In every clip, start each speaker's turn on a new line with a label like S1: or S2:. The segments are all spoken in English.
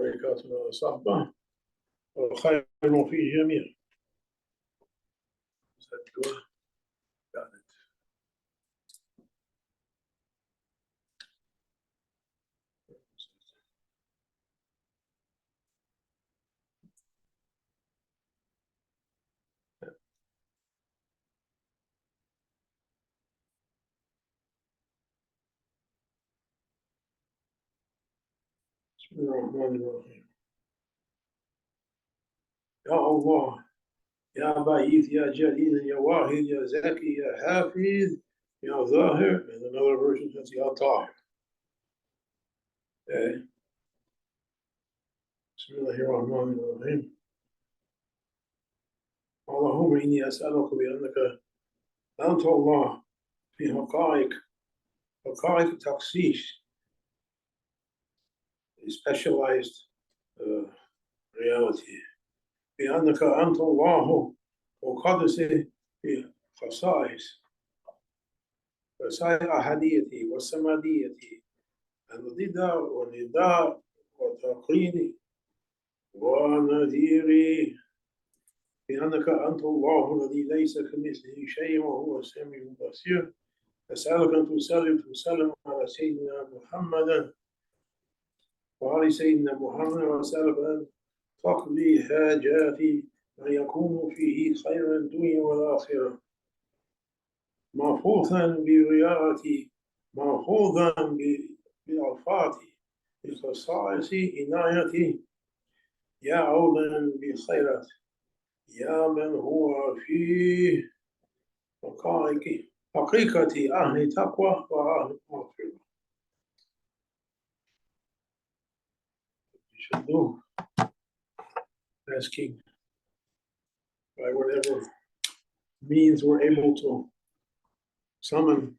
S1: وبركاته على الصحبة والخير في الجميع. بسم الله الرحمن الرحيم. يا الله يا بعيد يا جليل يا واحد يا زكي يا حافظ يا ظاهر. And another version says Ya Tahir. Okay. بسم الله الرحمن الرحيم. اللهم إني أسألك بأنك أنت الله في حقائق تخصيص, specialized reality. بأنك أنت الله وقدس في خصائص أحديتي والسمادية النداء والنداء وتقييدي ونذيري. بأنك أنت الله الذي ليس كمثله شيء وهو السميع البصير. أسألك أن تسلم على سيدنا محمد وعلى سيدنا محمد, وأسألك أن تقضي حاجاتي ما يكون فيه خير الدنيا والآخرة, محفوظا برياضتي, محفوظا بألفاظي, بخصائص عنايتي, يا عودا بخيرات, يا من هو في حقيقة أهل تقوى وأهل مغفرة. We should do asking by whatever means we're able to summon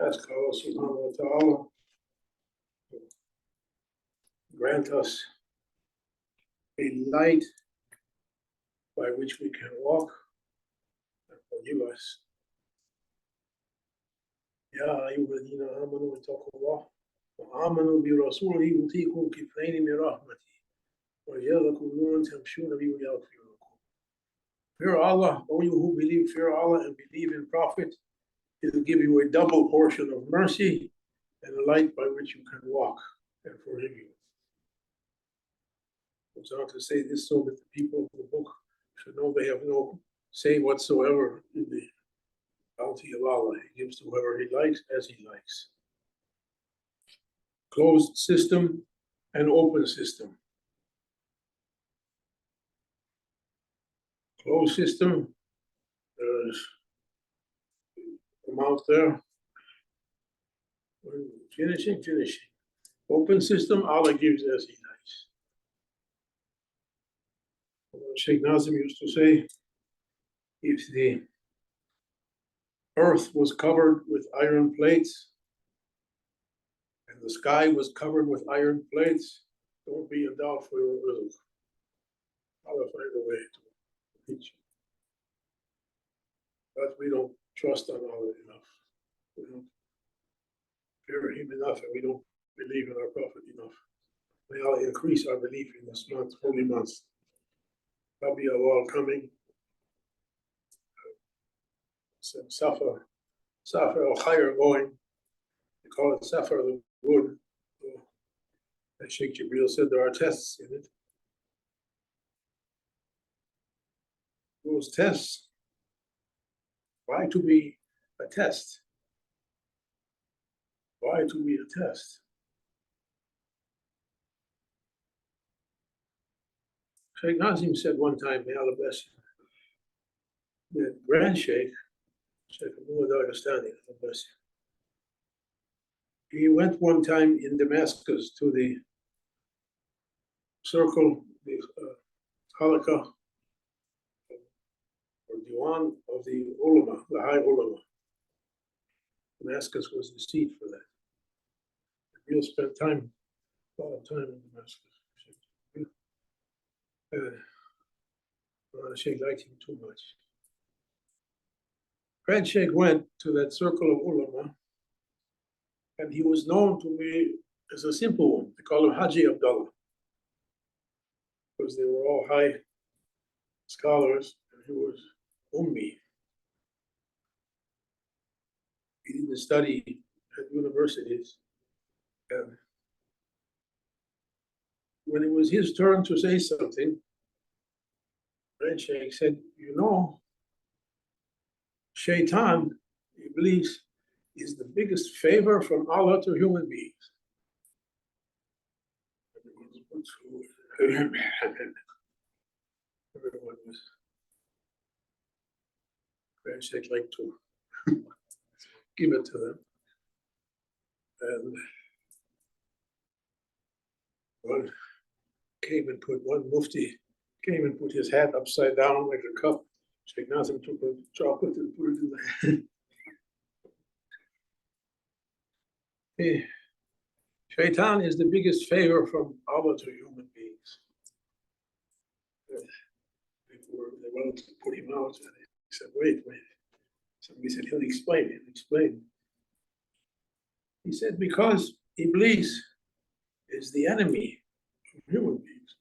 S1: ask Allah subhanahu wa ta'ala to grant us a light by which we can walk and forgive us. يا أيها الذين آمنوا اتقوا الله وآمنوا برسوله يؤتيكم كفلين من رحمته ويجعل لكم نورا تمشون به ويغفر لكم. Fear Allah, all you who believe, fear Allah and believe in Prophet. It will give you a double portion of mercy and a light by which you can walk and forgive you. I was on to say this so that the people of the book should know they have no say whatsoever in the bounty of Allah. He gives to whoever He likes as He likes. Closed system and open system. Closed system, there's out there. Finishing. Open system, Allah gives as He likes. Shaykh Nazim used to say, if the earth was covered with iron plates and the sky was covered with iron plates, there would be a doubt for your rizq. Allah find a way to teach you. But we don't trust on Allah enough. We don't fear Him enough, and we don't believe in our Prophet enough. May Allah increase our belief in this month, holy month. Rabbi Allah coming. Safar al-Khair going. They call it Safar the good. As Shaykh Jibreel said, there are tests in it. Those tests, why to be a test? Why to be a test? Shaykh Nazim said one time, may Allah bless him, the Grand Shaykh Abdul Haqq, Allah bless him, he went one time in Damascus to the circle, the halakha, or diwan of the ulama, the high ulama. Damascus was the seat for that. We'll spend a lot of time in Damascus. Sheikh liked him too much. Grand Sheikh went to that circle of ulama, and he was known to be as a simple one. They call him Haji Abdullah, because they were all high scholars, and he was ummi. He didn't study at universities. And when it was his turn to say something, Grand Sheikh said, you know, Shaitan, Iblis, is the biggest favor from Allah to human beings. Everyone was, Grand Sheikh liked to give it to them. And one came and put one mufti, came and put his hat upside down like a cup. Sheikh Nazim took a chocolate and put it in the hey, Shaitan is the biggest favor from Allah to human beings. They wanted to put him out, and he said, wait. Somebody said, he'll explain. He said, because Iblis is the enemy of human beings.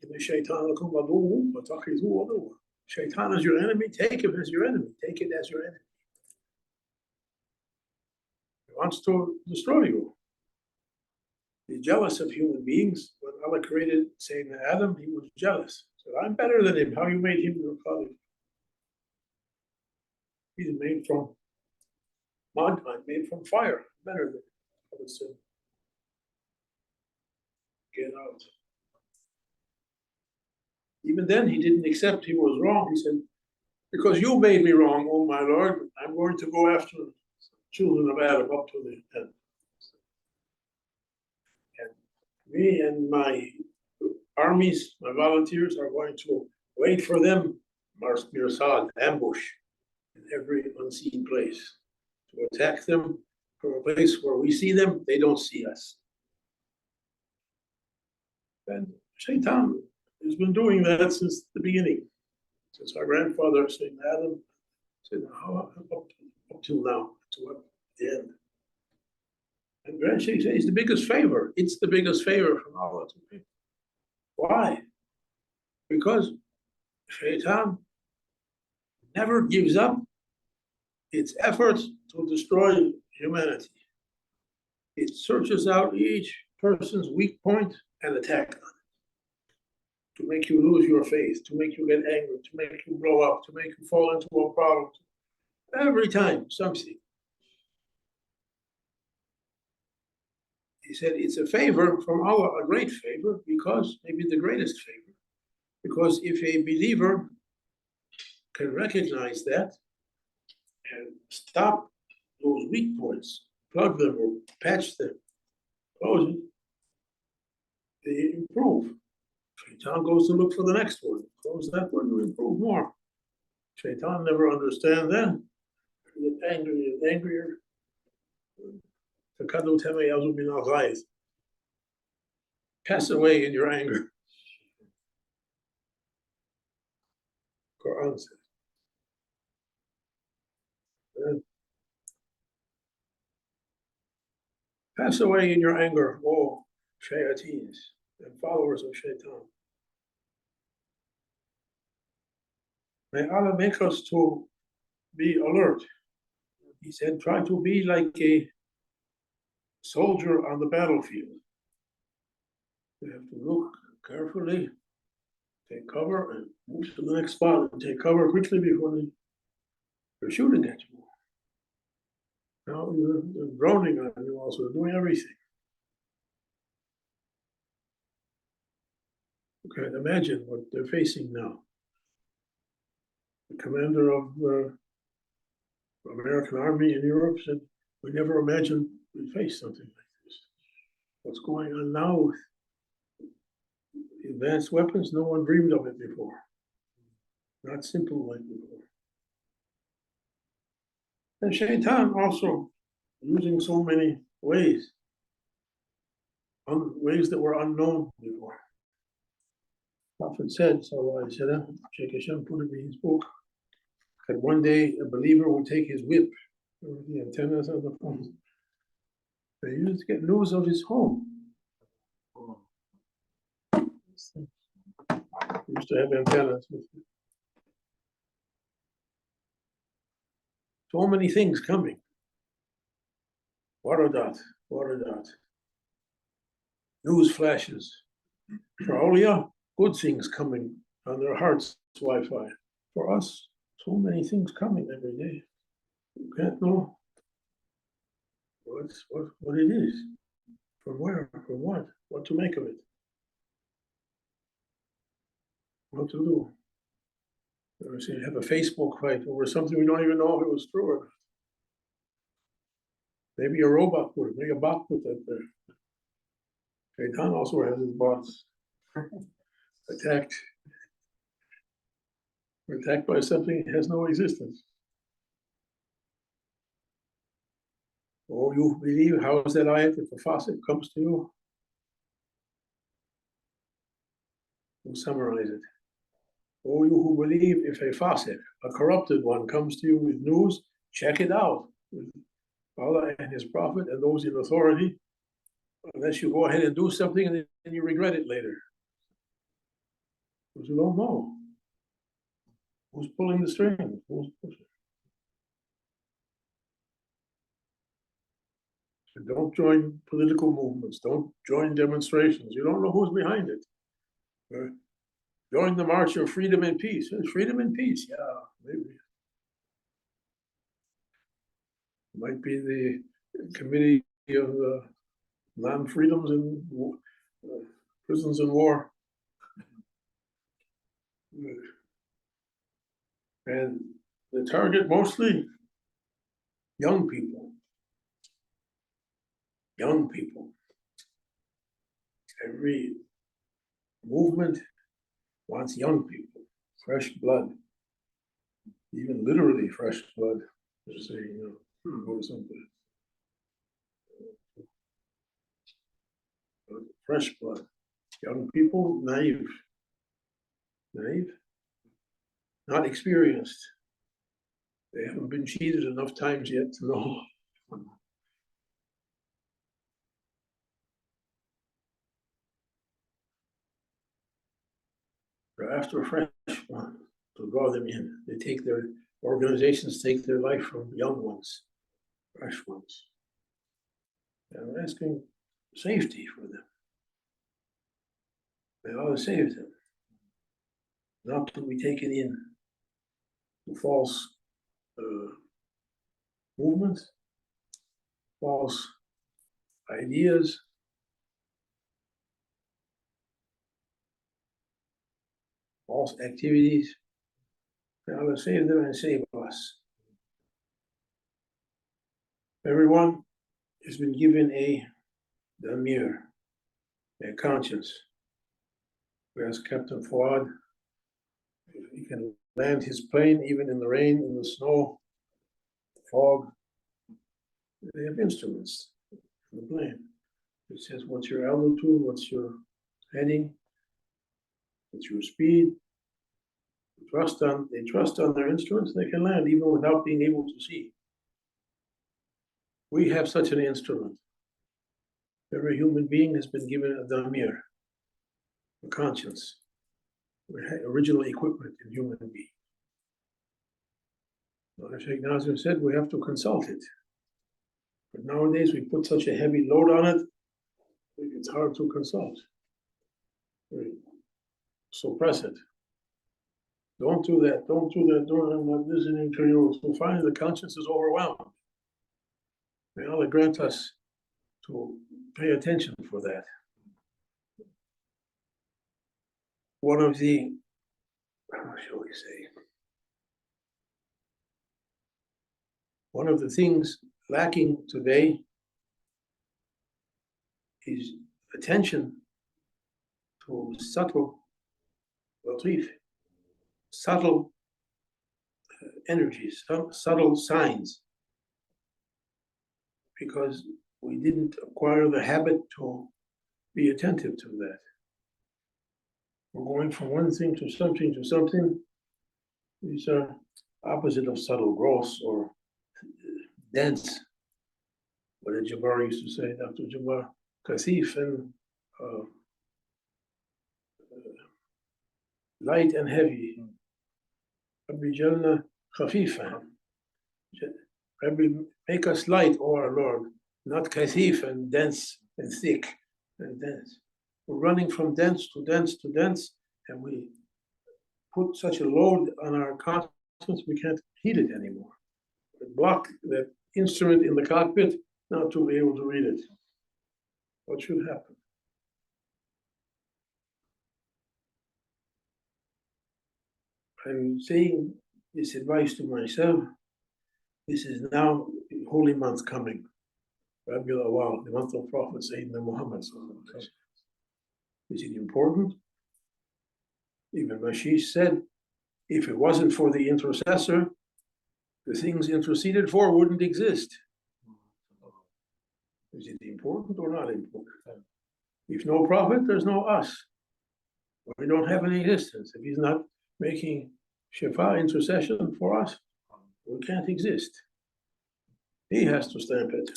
S1: Shaitan is your enemy, take him as your enemy. Take it as your enemy. He wants to destroy you. He's jealous of human beings. When Allah created Sayyidina Adam, he was jealous. He said, I'm better than him. How you made him your father? He's made from mud, I'm made from fire. Better than him. Allah said, get out. Even then, he didn't accept he was wrong. He said, because you made me wrong, oh my Lord, I'm going to go after the children of Adam up to the end. And me and my armies, my volunteers, are going to wait for them, Mirsad, ambush, in every unseen place, to attack them from a place where we see them, they don't see us. And Shaitan has been doing that since the beginning, since our grandfather, Sayyidina Adam, said, up till now, to the end. And Grand Sheikh says, it's the biggest favor. It's the biggest favor from Allah to people. Why? Because Shaitan never gives up its efforts to destroy humanity. It searches out each person's weak point and attacks on it, to make you lose your faith, to make you get angry, to make you blow up, to make you fall into a problem. Every time, something. He said it's a favor from Allah, a great favor, because maybe the greatest favor. Because if a believer can recognize that and stop those weak points, plug them or patch them, close it, they improve. Shaitan goes to look for the next one. Close that one to improve more. Shaitan never understands that. You get angry and angrier. Pass away in your anger. Quran says. Pass away in your anger, all shayatins and followers of Shaitan. May Allah make us to be alert. He said, try to be like a soldier on the battlefield. You have to look carefully, take cover, and move to the next spot and take cover quickly before they're shooting at you. Now they're droning on you also, they're doing everything. Okay, imagine what they're facing now. The commander of the American Army in Europe said, we never imagined we'd face something like this. What's going on now with advanced weapons, no one dreamed of it before. Not simple like before. And Shaitan also using so many ways, ways that were unknown before. Prophet said, Sallallahu Alaihi Wasallam, Shaykh Hashem put it in his book, that one day a believer would take his whip The antennas on the phone. They used to get news of his home. He used to have antennas. So many things coming. Water dot, water dot. News flashes. For Aulia, good things coming on their hearts, Wi-Fi. For us, so many things coming every day. You can't know what it is, from where, from what to make of it, what to do. Or say have a Facebook fight over something we don't even know if it was true or not. Maybe a robot put it, maybe a bot put that there. Shaitan also has his bots attacked. We're attacked by something that has no existence. Oh, you believe, how is that ayat if a faucet comes to you? We'll summarize it. Oh, you who believe, if a faucet, a corrupted one, comes to you with news, check it out. With Allah and His Prophet and those in authority, unless you go ahead and do something and then you regret it later. Because you don't know who's pulling the string, who's pushing. So don't join political movements, don't join demonstrations. You don't know who's behind it. Join the March of Freedom and Peace. Freedom and peace, yeah, maybe. It might be the Committee of Non-Freedoms and Prisons and War. And the target mostly young people. Young people. Every movement wants young people, fresh blood, even literally fresh blood. Just say, or something. Fresh blood. Young people, naive, not experienced. They haven't been cheated enough times yet to know. They're after a fresh one to draw them in. They take their organizations take their life from young ones, fresh ones. And we're asking safety for them. May Allah save them, not to be taken in to false movements, false ideas, false activities. May Allah save them and save us. Everyone has been given a damir, a conscience. We ask Captain Fuad if he can land his plane even in the rain, in the snow, fog. They have instruments in the plane. It says what's your altitude, what's your heading, what's your speed. They trust on their instruments, they can land even without being able to see. We have such an instrument. Every human being has been given a damir, a conscience, original equipment in human being. Shaykh Nazir said we have to consult it. But nowadays we put such a heavy load on it, it's hard to consult. Suppress it. Don't do that, don't do that, I'm not listening to you. So finally the conscience is overwhelmed. May Allah grant us to pay attention for that. One of the, how shall we say, one of the things lacking today is attention to subtle latif, subtle energies, subtle signs, because we didn't acquire the habit to be attentive to that. We're going from one thing to something to something. These are opposite of subtle, gross, or dense. What did Jabbar used to say, Dr. Jabbar? Kasif and light and heavy. Rabbi Jalna Khafifan. Rabbi, make us light, O our Lord, not kasif and dense and thick and dense. We're running from dense to dense to dense, and we put such a load on our conscience we can't heed it anymore. We block that instrument in the cockpit not to be able to read it. What should happen? I'm saying this advice to myself. This is now the holy month coming, Rabiul Awwal, the month of Prophet Sayyidina Muhammad. Is it important? Even Mashiach said, if it wasn't for the intercessor, the things interceded for wouldn't exist. Is it important or not important? If no prophet, there's no us. We don't have any existence. If he's not making Shifa, intercession for us, we can't exist. He has to stamp it.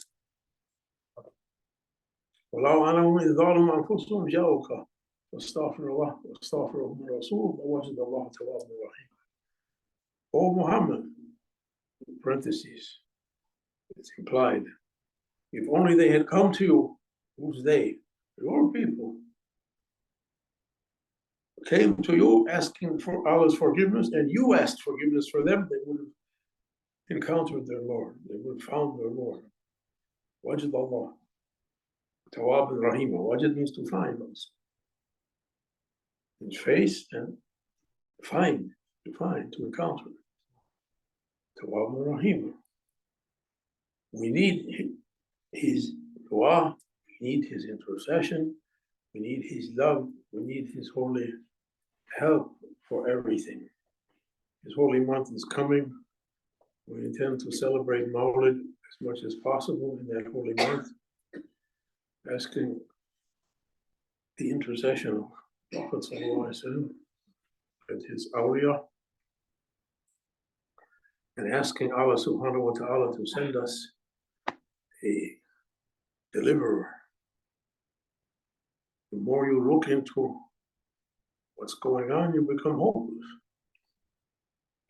S1: ولو أنهم إذ ظلموا أنفسهم جاءوك واستغفر الله واستغفر الرسول ووجد الله توابا رحيما. O Muhammad, parentheses, it's implied, if only they had come to you, who's they? Your people. Came to you asking for Allah's forgiveness, and you asked forgiveness for them, they would have encountered their Lord. They would have found their Lord. Wajid Allah. Tawab and Rahima. Wajid means to find us. His face and find, to encounter. Tawab and Rahima. We need his dua, we need his intercession, we need his love, we need his holy help for everything. His holy month is coming. We intend to celebrate Mawlid as much as possible in that holy month, asking the intercession of Prophet ﷺ and his awliya, and asking Allah subhanahu wa ta'ala to send us a deliverer. The more you look into what's going on, you become hopeless.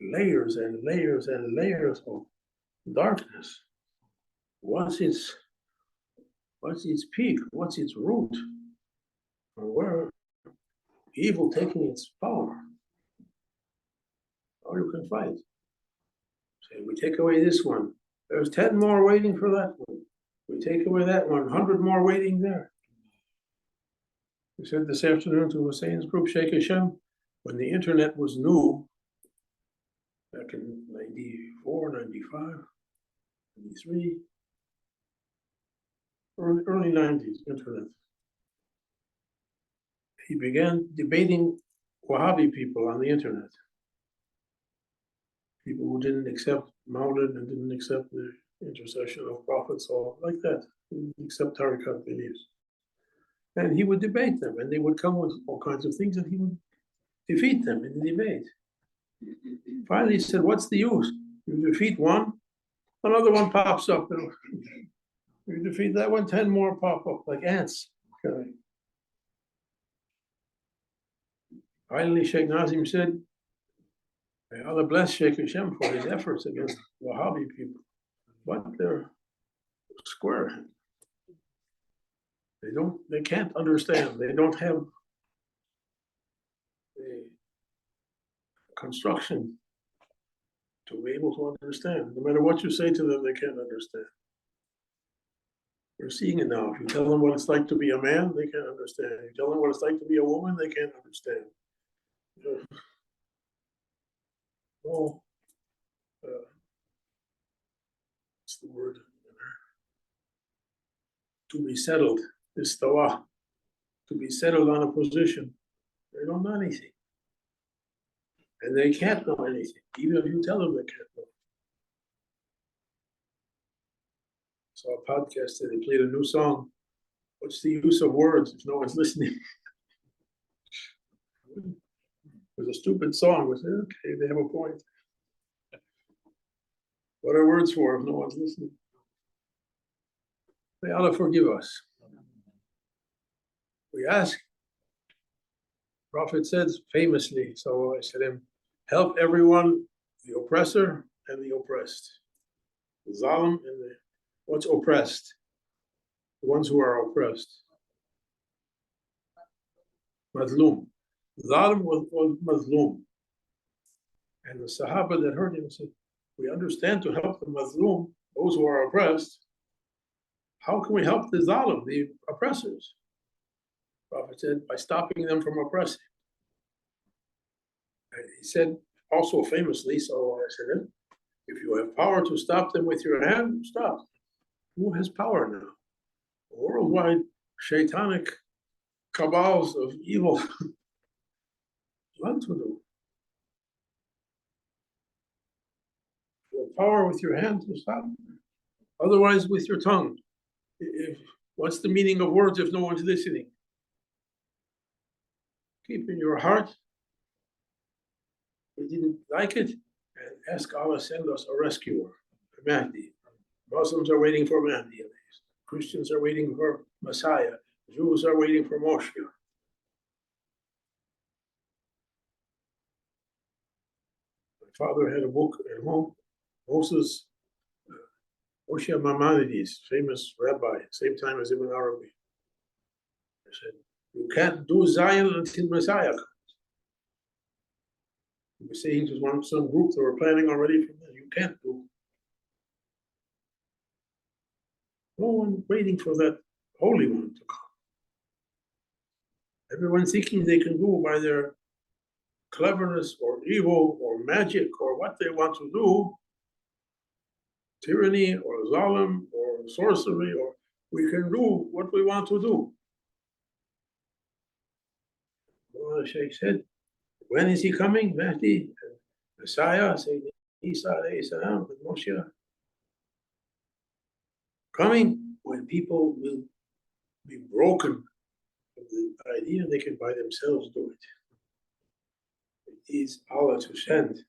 S1: Layers and layers and layers of darkness. What's its peak? What's its root? Or where evil taking its power? How you can fight? Say, we take away this one. There's 10 more waiting for that one. We take away that one, 100 more waiting there. We said this afternoon to Hussein's group, Shaykh Hashem, when the internet was new, back in 94, 95, 93, early 90s, internet. He began debating Wahhabi people on the internet. People who didn't accept Mawlid and didn't accept the intercession of prophets, or like that, didn't accept Tariqat beliefs. And he would debate them, and they would come with all kinds of things, and he would defeat them in the debate. Finally, he said, what's the use? You defeat one, another one pops up. You defeat that one, 10 more pop up, like ants. Okay. Finally, Sheikh Nazim said, may Allah bless Shaykh Hashem for his efforts against Wahhabi people. But they're square. They can't understand. They don't have a construction to be able to understand. No matter what you say to them, they can't understand. We're seeing it now. If you tell them what it's like to be a man, they can't understand. If you tell them what it's like to be a woman, they can't understand. Well, what's the word? To be settled, istawa, to be settled on a position. They don't know anything. And they can't know anything, even if you tell them they can't know. I saw a podcast that they played a new song. What's the use of words if no one's listening? It was a stupid song. We said, okay, they have a point. What are words for if no one's listening? May Allah forgive us. We ask, Prophet says famously, sallallahu alaihi wasallam, help everyone, the oppressor and the oppressed. The zalim and the what's oppressed? The ones who are oppressed. Mazlum. Zalim was mazlum. And the Sahaba that heard him said, we understand to help the mazlum, those who are oppressed. How can we help the zalim, the oppressors? The Prophet said, by stopping them from oppressing. And he said also famously, so I said, if you have power to stop them with your hand, stop. Who has power now? Worldwide shaitanic cabals of evil. What to do? You have power with your hand to stop. Otherwise, with your tongue. What's the meaning of words if no one's listening? Keep in your heart. We didn't like it, and ask Allah send us a rescuer, a Mahdi. Muslims are waiting for Mahdi. Christians are waiting for Messiah. Jews are waiting for Moshe. My father had a book at home, Moses, Moshe Maimonides, famous rabbi, same time as Ibn Arabi. I said, you can't do Zion until Messiah comes. He was saying to some group that were planning already from that, you can't do. No one waiting for that Holy One to come. Everyone thinking they can do by their cleverness or evil or magic or what they want to do, tyranny or zalim or sorcery, or we can do what we want to do. The Shaykh said, when is he coming? Mahdi, Messiah, Sayyidina Isa alayhi salam, with Moshe. Coming when people will be broken of the idea they can by themselves do it. It is Allah to send.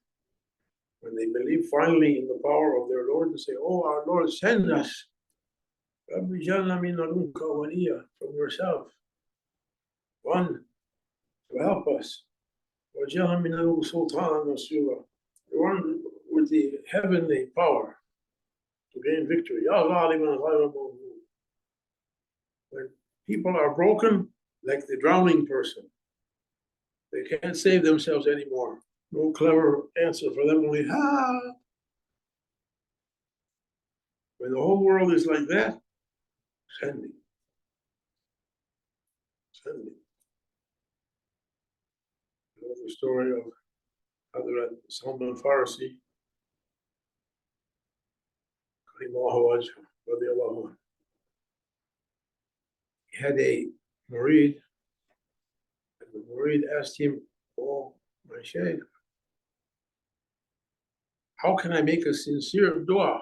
S1: When they believe finally in the power of their Lord and say, oh, our Lord, send us. Rabbi Jalla min ladunka waliya, from yourself. One, to help us. Wajalla min ladunka sultanan nasira. The one with the heavenly power to gain victory. Ya ghaliban ghayra mawjud. When people are broken, like the drowning person, they can't save themselves anymore. No clever answer for them, only ha. When the whole world is like that, send me. Send me. You know the story of Hadrat Salman Farsi, he had a murid, and the murid asked him, oh, my Shaykh, how can I make a sincere dua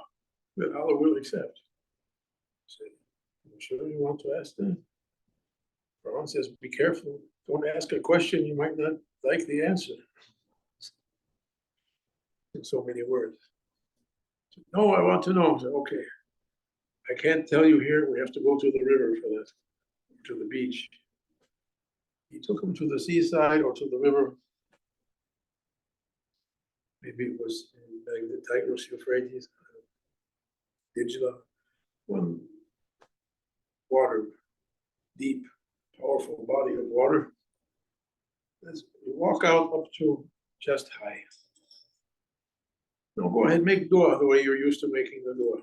S1: that Allah will accept? I said, are you sure you want to ask that? Quran says, be careful. Don't ask a question you might not like the answer. In so many words. Said, no, I want to know. I said, okay. I can't tell you here. We have to go to the river for that, to the beach. He took him to the seaside or to the river. Maybe it was like the Tigris, Euphrates, Dijla. One water, deep, powerful body of water. You walk out up to chest high. No, go ahead, make dua the way you're used to making the dua.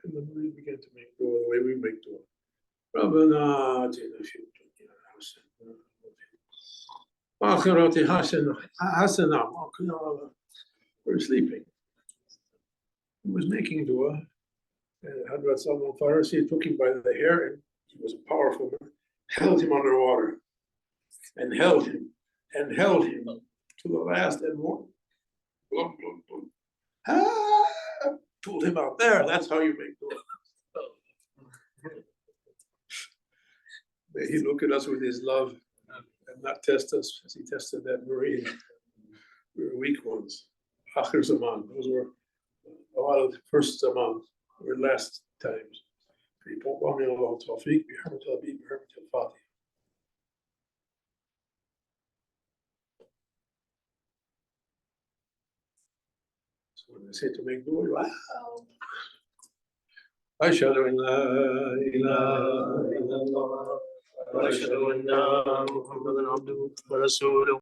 S1: And then we begin to make dua the way we make dua. ربنا آتنا في الدنيا حسنة وآخرة حسنة. We're sleeping. He was making dua, and Hadrat Salman Farsi took him by the hair, and he was a powerful man, held him underwater, and held him to the last and more. Blum, blum, blum. Ah, pulled him out there. That's how you make dua. May he look at us with his love and not test us as he tested that Marine. We were weak ones. Akhir Zaman. Those were lot of the first or last times. People, Allah Tawfiq, بحرمة النبي بحرمة الفاتحة. So when they say to make dua, wow. أشهد أن لا إله إلا الله وأشهد أن محمدا عبده ورسوله